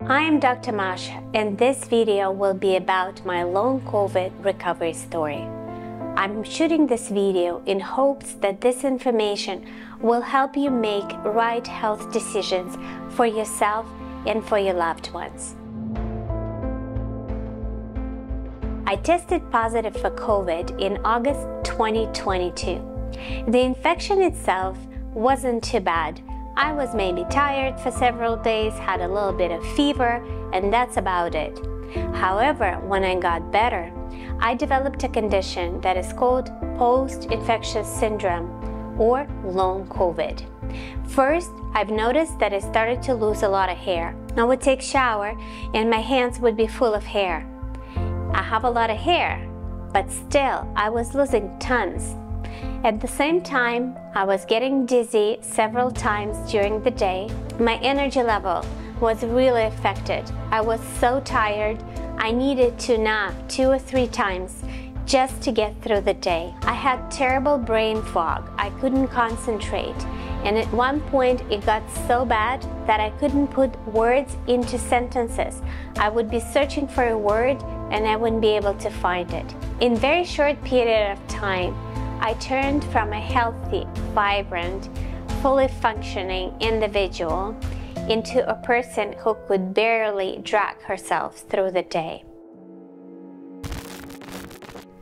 I am Dr. Masha, and this video will be about my long COVID recovery story. I'm shooting this video in hopes that this information will help you make right health decisions for yourself and for your loved ones. I tested positive for COVID in August 2022. The infection itself wasn't too bad. I was maybe tired for several days, had a little bit of fever, and that's about it. However, when I got better, I developed a condition that is called post-infectious syndrome or long COVID. First, I've noticed that I started to lose a lot of hair. I would take a shower and my hands would be full of hair. I have a lot of hair, but still I was losing tons. At the same time, I was getting dizzy several times during the day. My energy level was really affected. I was so tired, I needed to nap 2 or 3 times just to get through the day. I had terrible brain fog. I couldn't concentrate. And at one point, it got so bad that I couldn't put words into sentences. I would be searching for a word and I wouldn't be able to find it. In a very short period of time, I turned from a healthy, vibrant, fully functioning individual into a person who could barely drag herself through the day.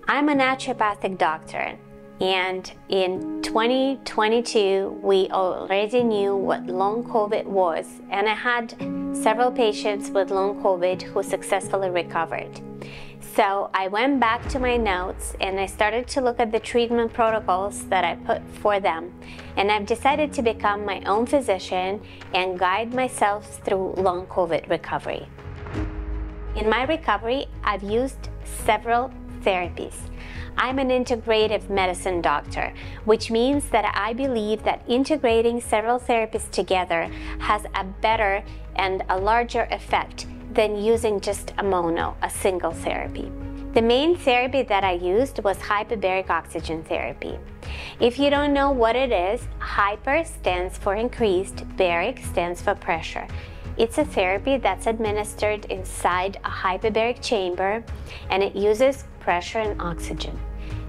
I'm a naturopathic doctor, and in 2022, we already knew what long COVID was, and I had several patients with long COVID who successfully recovered. So I went back to my notes and I started to look at the treatment protocols that I put for them. And I've decided to become my own physician and guide myself through long COVID recovery. In my recovery, I've used several therapies. I'm an integrative medicine doctor, which means that I believe that integrating several therapies together has a better and a larger effect than using just a single therapy. The main therapy that I used was Hyperbaric Oxygen Therapy. If you don't know what it is, hyper stands for increased, baric stands for pressure. It's a therapy that's administered inside a hyperbaric chamber, and it uses pressure and oxygen.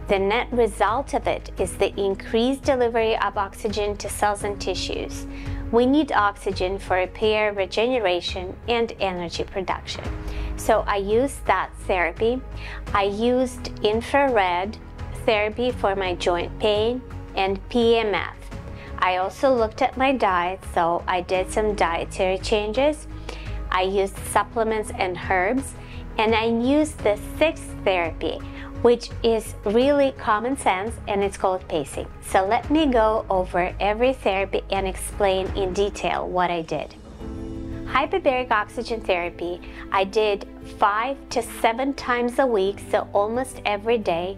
The net result of it is the increased delivery of oxygen to cells and tissues. We need oxygen for repair, regeneration, and energy production. So I used that therapy. I used infrared therapy for my joint pain and PEMF. I also looked at my diet, so I did some dietary changes. I used supplements and herbs, and I used the 6th therapy, which is really common sense, and it's called pacing. So let me go over every therapy and explain in detail what I did. Hyperbaric Oxygen Therapy, I did 5 to 7 times a week, so almost every day.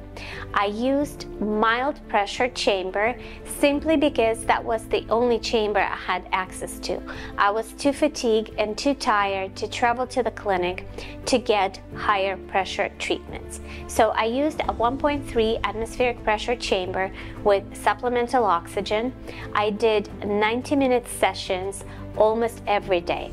I used mild pressure chamber simply because that was the only chamber I had access to. I was too fatigued and too tired to travel to the clinic to get higher pressure treatments. So I used a 1.3 atmospheric pressure chamber with supplemental oxygen. I did 90-minute sessions almost every day.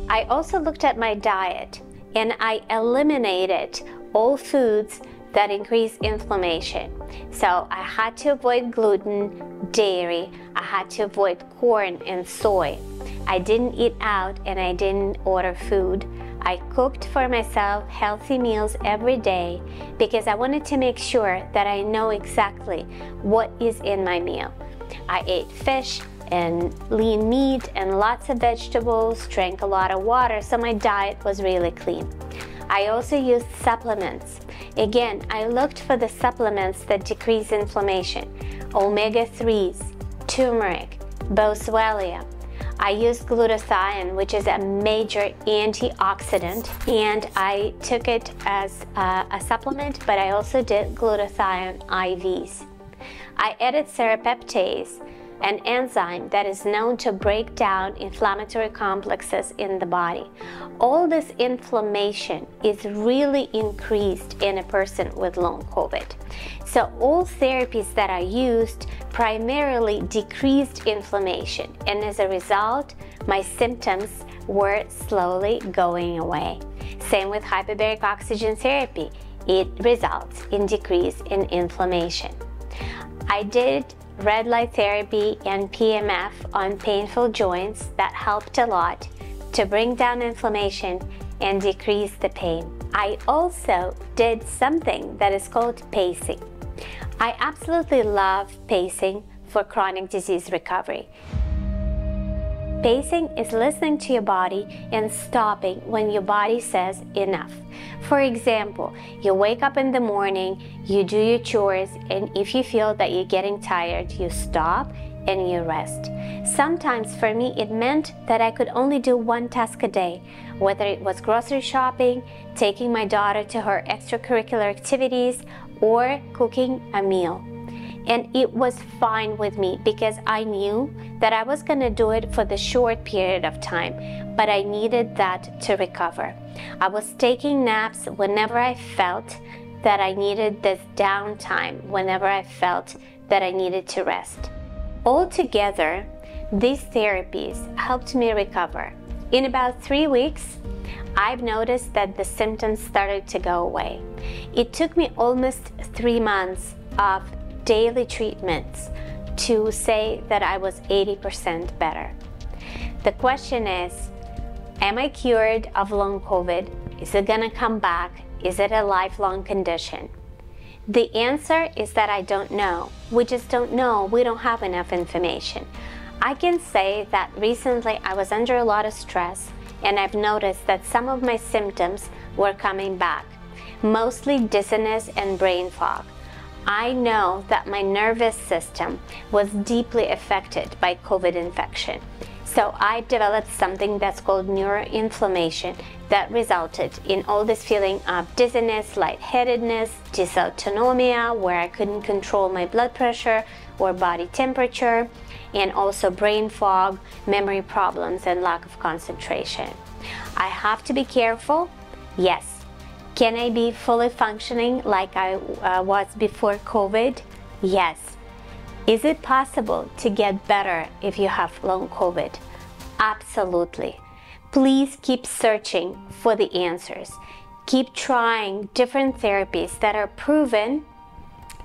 I also looked at my diet and I eliminated all foods that increase inflammation. So I had to avoid gluten, dairy, I had to avoid corn and soy. I didn't eat out and I didn't order food. I cooked for myself healthy meals every day because I wanted to make sure that I know exactly what is in my meal. I ate fish and lean meat and lots of vegetables, drank a lot of water, so my diet was really clean. I also used supplements. Again, I looked for the supplements that decrease inflammation. Omega-3s, turmeric, boswellia. I used glutathione, which is a major antioxidant, and I took it as a supplement, but I also did glutathione IVs. I added serrapeptase, an enzyme that is known to break down inflammatory complexes in the body. All this inflammation is really increased in a person with long COVID. So all therapies that I used primarily decreased inflammation, and as a result, my symptoms were slowly going away. Same with hyperbaric oxygen therapy. It results in decrease in inflammation. I did red light therapy and PMF on painful joints that helped a lot to bring down inflammation and decrease the pain. I also did something that is called pacing. I absolutely love pacing for chronic disease recovery. Pacing is listening to your body and stopping when your body says enough. For example, you wake up in the morning, you do your chores, and if you feel that you're getting tired, you stop and you rest. Sometimes for me, it meant that I could only do one task a day, whether it was grocery shopping, taking my daughter to her extracurricular activities, or cooking a meal. And it was fine with me because I knew that I was going to do it for the short period of time, but I needed that to recover. I was taking naps whenever I felt that I needed this downtime, whenever I felt that I needed to rest. Altogether, these therapies helped me recover. In about 3 weeks, I've noticed that the symptoms started to go away. It took me almost 3 months of daily treatments to say that I was 80% better. The question is, am I cured of long COVID? Is it gonna come back? Is it a lifelong condition? The answer is that I don't know. We just don't know. We don't have enough information. I can say that recently I was under a lot of stress and I've noticed that some of my symptoms were coming back, mostly dizziness and brain fog. I know that my nervous system was deeply affected by COVID infection. So I developed something that's called neuroinflammation that resulted in all this feeling of dizziness, lightheadedness, dysautonomia, where I couldn't control my blood pressure or body temperature, and also brain fog, memory problems, and lack of concentration. I have to be careful? Yes. Can I be fully functioning like I was before COVID? Yes. Is it possible to get better if you have long COVID? Absolutely. Please keep searching for the answers. Keep trying different therapies that are proven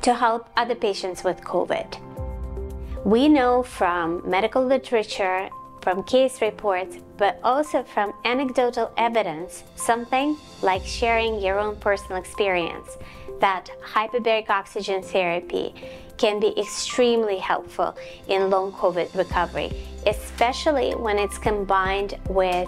to help other patients with COVID. We know from medical literature, from case reports, but also from anecdotal evidence, something like sharing your own personal experience, that hyperbaric oxygen therapy can be extremely helpful in long COVID recovery, especially when it's combined with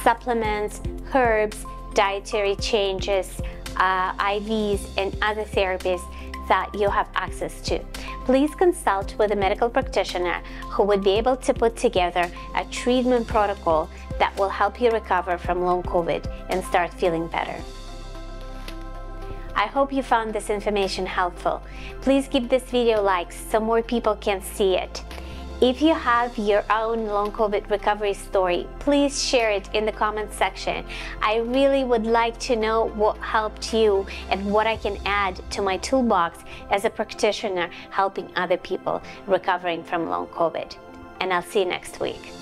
supplements, herbs, dietary changes, IVs, and other therapies that you have access to. Please consult with a medical practitioner who would be able to put together a treatment protocol that will help you recover from long COVID and start feeling better. I hope you found this information helpful. Please give this video likes so more people can see it. If you have your own long COVID recovery story, please share it in the comments section. I really would like to know what helped you and what I can add to my toolbox as a practitioner helping other people recovering from long COVID. And I'll see you next week.